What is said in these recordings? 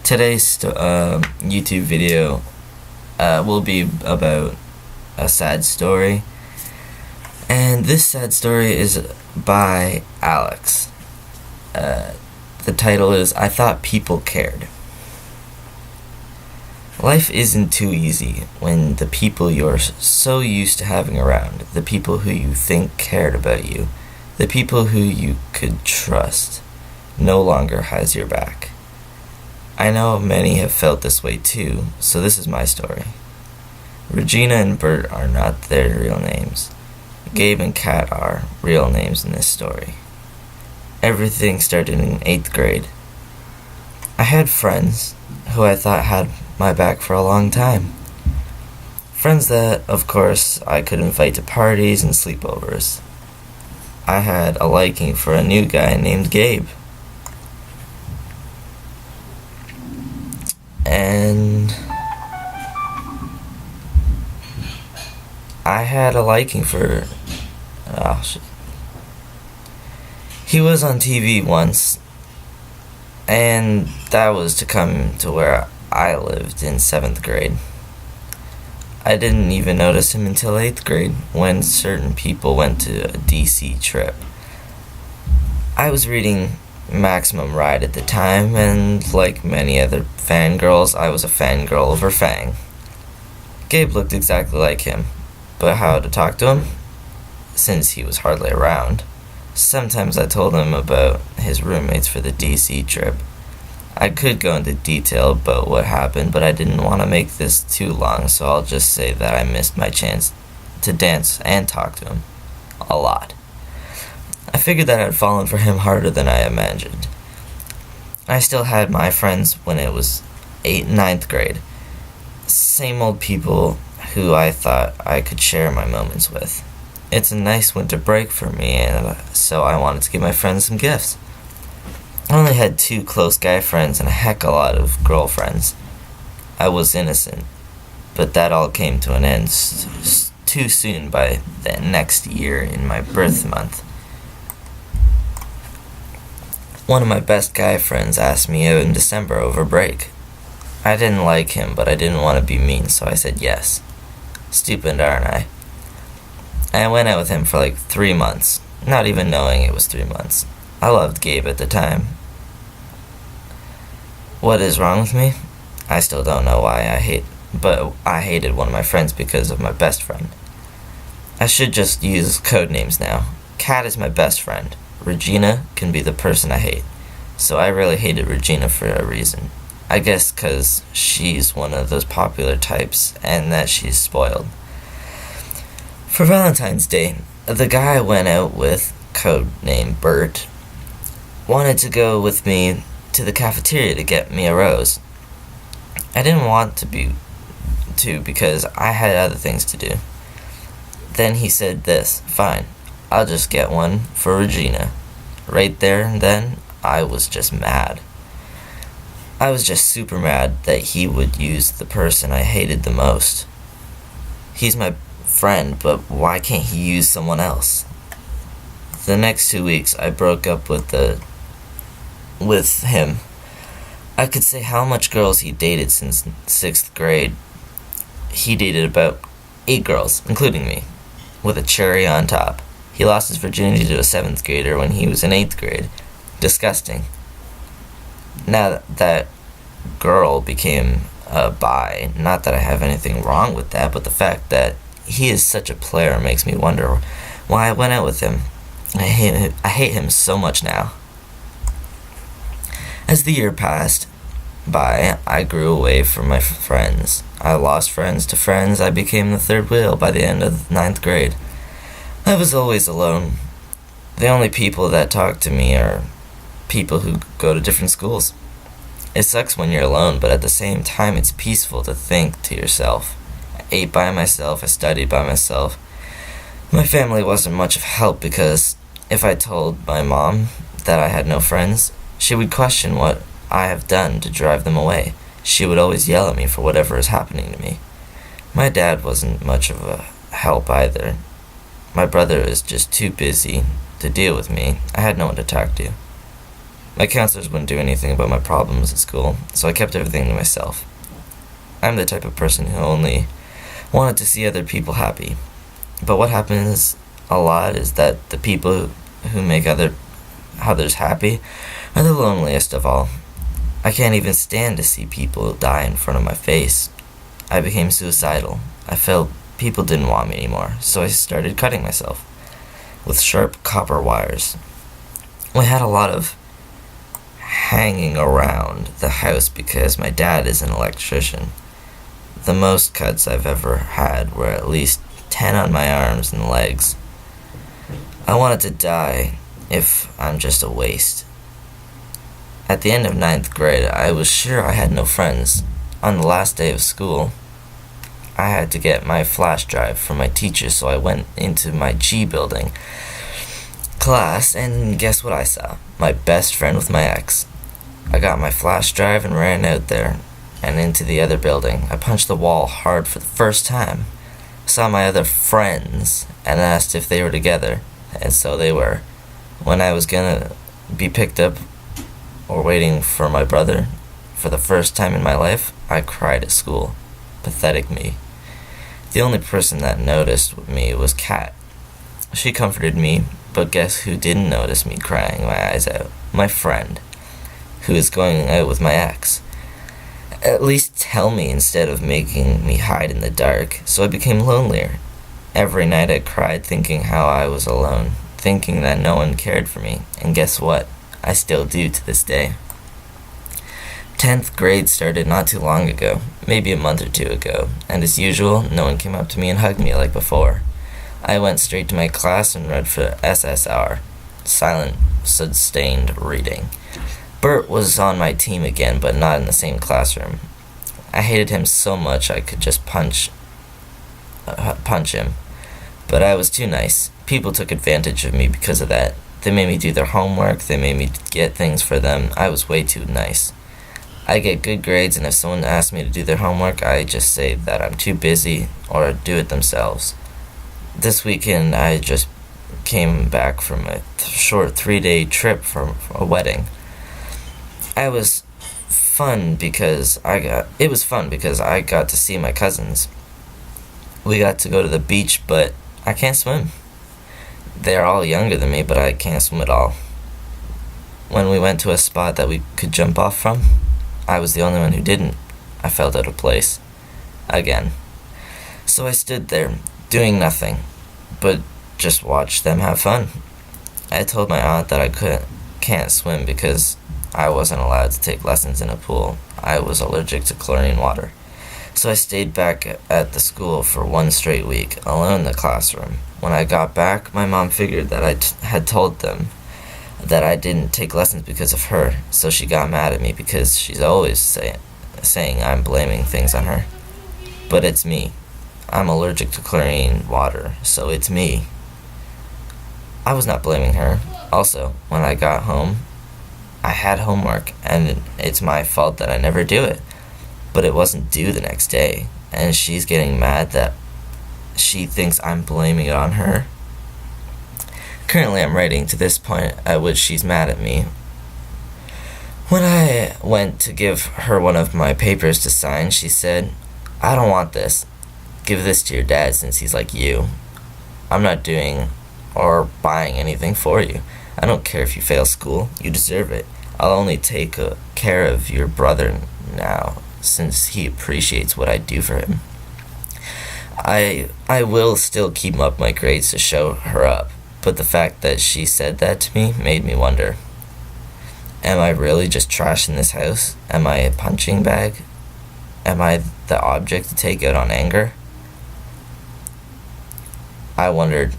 Today's YouTube video will be about a sad story, and this sad story is by Alex. The title is "I Thought People Cared." Life isn't too easy when the people you're so used to having around, the people who you think cared about you, the people who you could trust, no longer has your back. I know many have felt this way too, so this is my story. Regina and Bert are not their real names. Gabe and Kat are real names in this story. Everything started in 8th grade. I had friends who I thought had my back for a long time. Friends that, of course, I could invite to parties and sleepovers. I had a liking for a new guy named Gabe. And I had a liking for... oh, shit. He was on TV once, and that was to come to where I lived in 7th grade. I didn't even notice him until 8th grade, when certain people went to a DC trip. I was reading Maximum Ride at the time, and like many other fangirls, I was a fangirl over Fang. Gabe looked exactly like him, but how to talk to him? Since he was hardly around. Sometimes I told him about his roommates for the DC trip. I could go into detail about what happened, but I didn't want to make this too long, so I'll just say that I missed my chance to dance and talk to him. A lot. I figured that I'd fallen for him harder than I imagined. I still had my friends when it was 9th grade. Same old people who I thought I could share my moments with. It's a nice winter break for me, and so I wanted to give my friends some gifts. I only had 2 close guy friends and a heck of a lot of girlfriends. I was innocent, but that all came to an end too soon by the next year in my birth month. One of my best guy friends asked me out in December over break. I didn't like him, but I didn't want to be mean, so I said yes. Stupid, aren't I? I went out with him for like 3 months, not even knowing it was 3 months. I loved Gabe at the time. What is wrong with me? I still don't know why but I hated one of my friends because of my best friend. I should just use code names now. Kat is my best friend. Regina can be the person I hate. So I really hated Regina for a reason. I guess 'cause she's one of those popular types and that she's spoiled. For Valentine's Day, the guy I went out with, code name Bert, wanted to go with me to the cafeteria to get me a rose. I didn't want to because I had other things to do. Then he said this, fine, I'll just get one for Regina. Right there and then, I was just mad. I was just super mad that he would use the person I hated the most. He's my friend, but why can't he use someone else? The next 2 weeks, I broke up with him. I could say how much girls he dated since 6th grade. He dated about 8 girls, including me, with a cherry on top. He lost his virginity to a 7th grader when he was in 8th grade. Disgusting. Now that girl became a bi, not that I have anything wrong with that, but the fact that he is such a player makes me wonder why I went out with him. I hate him so much now. As the year passed by, I grew away from my friends. I lost friends to friends. I became the third wheel by the end of 9th grade. I was always alone. The only people that talk to me are people who go to different schools. It sucks when you're alone, but at the same time it's peaceful to think to yourself. I ate by myself, I studied by myself. My family wasn't much of help because if I told my mom that I had no friends, she would question what I have done to drive them away. She would always yell at me for whatever is happening to me. My dad wasn't much of a help either. My brother is just too busy to deal with me. I had no one to talk to. My counselors wouldn't do anything about my problems at school, so I kept everything to myself. I'm the type of person who only wanted to see other people happy. But what happens a lot is that the people who make others happy are the loneliest of all. I can't even stand to see people die in front of my face. I became suicidal. I felt people didn't want me anymore, so I started cutting myself with sharp copper wires. We had a lot of hanging around the house because my dad is an electrician. The most cuts I've ever had were at least 10 on my arms and legs. I wanted to die if I'm just a waste. At the end of 9th grade, I was sure I had no friends. On the last day of school, I had to get my flash drive from my teacher, so I went into my G building class, and guess what I saw? My best friend with my ex. I got my flash drive and ran out there and into the other building. I punched the wall hard for the first time. Saw my other friends and asked if they were together, and so they were. When I was gonna be picked up or waiting for my brother for the first time in my life, I cried at school. Pathetic me. The only person that noticed me was Kat. She comforted me, but guess who didn't notice me crying my eyes out? My friend, who is going out with my ex. At least tell me instead of making me hide in the dark, so I became lonelier. Every night I cried thinking how I was alone, thinking that no one cared for me, and guess what? I still do to this day. 10th grade started not too long ago, maybe a month or two ago, and as usual, no one came up to me and hugged me like before. I went straight to my class and read for SSR, silent, sustained reading. Bert was on my team again, but not in the same classroom. I hated him so much I could just punch him, but I was too nice. People took advantage of me because of that. They made me do their homework, they made me get things for them. I was way too nice. I get good grades, and if someone asks me to do their homework, I just say that I'm too busy or do it themselves. This weekend, I just came back from a short 3-day trip from a wedding. It was fun because I got to see my cousins. We got to go to the beach, but I can't swim. They're all younger than me, but I can't swim at all. When we went to a spot that we could jump off from, I was the only one who didn't. I felt out of place. Again. So I stood there, doing nothing, but just watched them have fun. I told my aunt that I can't swim because I wasn't allowed to take lessons in a pool. I was allergic to chlorine water. So I stayed back at the school for 1 straight week, alone in the classroom. When I got back, my mom figured that I had told them that I didn't take lessons because of her, so she got mad at me because she's always saying I'm blaming things on her. But it's me. I'm allergic to chlorine water, so it's me. I was not blaming her. Also, when I got home, I had homework, and it's my fault that I never do it. But it wasn't due the next day, and she's getting mad that she thinks I'm blaming it on her. Currently, I'm writing to this point at which she's mad at me. When I went to give her one of my papers to sign, she said, "I don't want this. Give this to your dad since he's like you. I'm not doing or buying anything for you. I don't care if you fail school. You deserve it. I'll only take care of your brother now since he appreciates what I do for him. I will still keep up my grades to show her up, but the fact that she said that to me made me wonder. Am I really just trash in this house? Am I a punching bag? Am I the object to take out on anger?" I wondered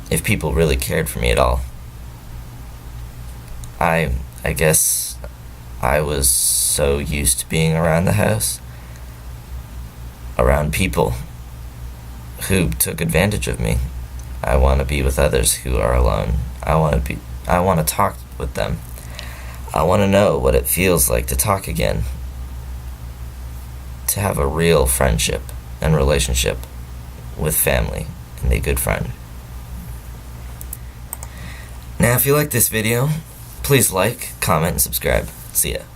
if people really cared for me at all. I guess I was so used to being around the house, around people who took advantage of me. I want to be with others who are alone. I want to talk with them. I want to know what it feels like to talk again, to have a real friendship and relationship with family and a good friend. Now, if you like this video, Please like, comment, and subscribe. See ya.